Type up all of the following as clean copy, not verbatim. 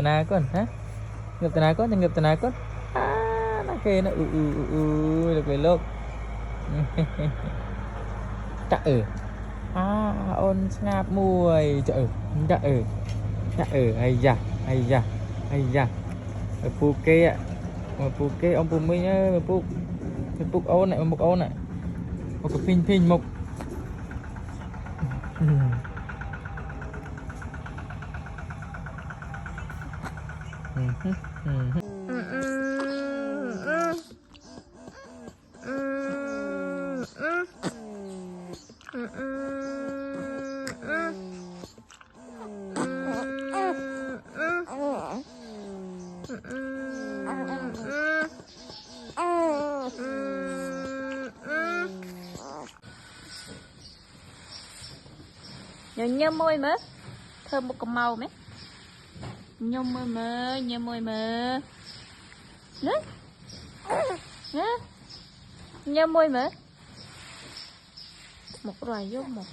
nào con hả ngập từ nào con ngập từ nào con nó kê nó được về lốp chạ ôn ngáp mùi chạ hay da pu kê ạ pu kê ông pu minh ơi pu ôn này một ôn này một cái phinh một nhớ môi mớ thơm một cái màu mấy nhớ môi mớ đấy nhớ môi mớ một loài vô một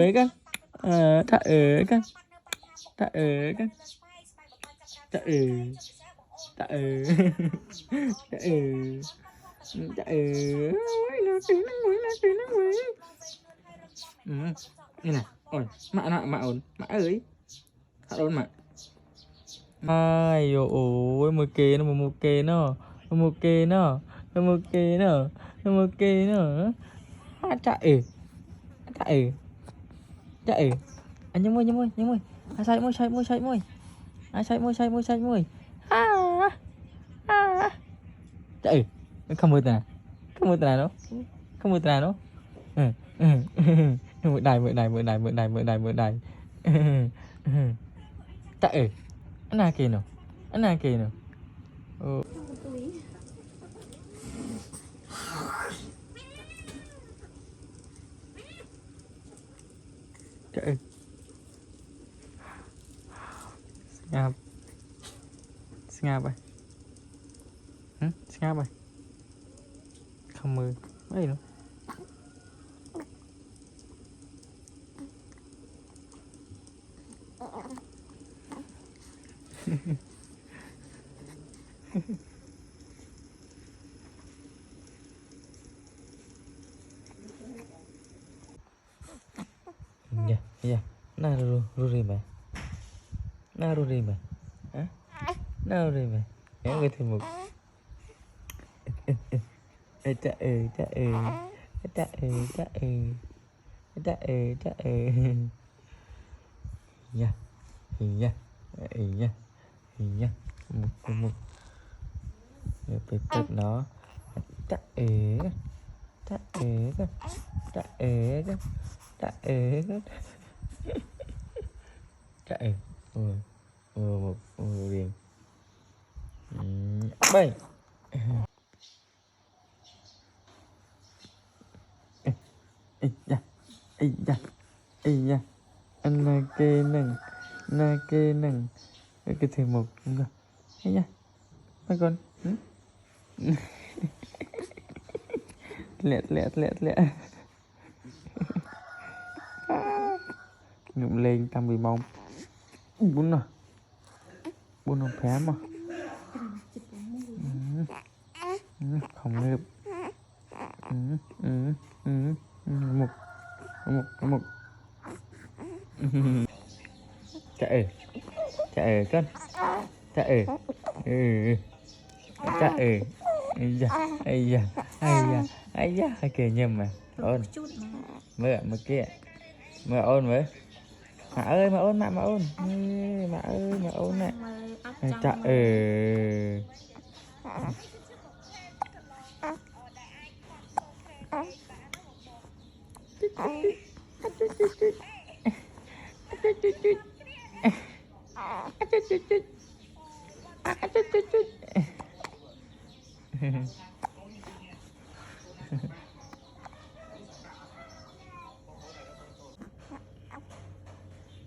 kan tak kan tak kan tak tak ini nè ôi mạ ơi thật ôn mạ ai ôi mua kê nó mua kê nó mua kê nó mua kê nó mua kê nó chạy anh nhớ môi sai môi chạy không mưa tà đâu mưa đài chạy anh kia nào chạy ngáp ơi ngáp ơi không mưa mấy nữa dạ na ruri mày hả na ruri mày em người thêm một cha dạ một bịch nó cha một riêng bay da anh na kê nằng cái thêm một hay nha mấy con lẹ ngụm lên tam bị mong bún không phá mà không ngợp một chạy con chạy ai da kìa nhầm mà ôn mưa kia mưa ôn với mà ơi mà ôn nè chạy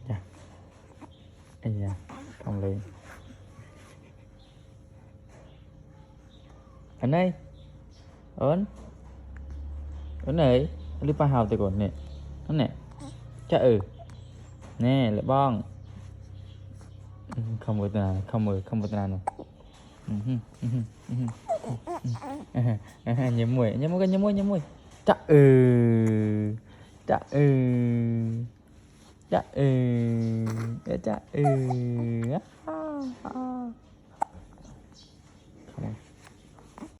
Dạ. Ây da, không lên. Anh ơi. Ấn. Ấn này, đi pa hào thì còn nè. Ấn nè. Chà nè, lại bong. Không có tên nào, không có tên nào nè. Nhấm mùi, nhấm mùi. Chà chà chà chà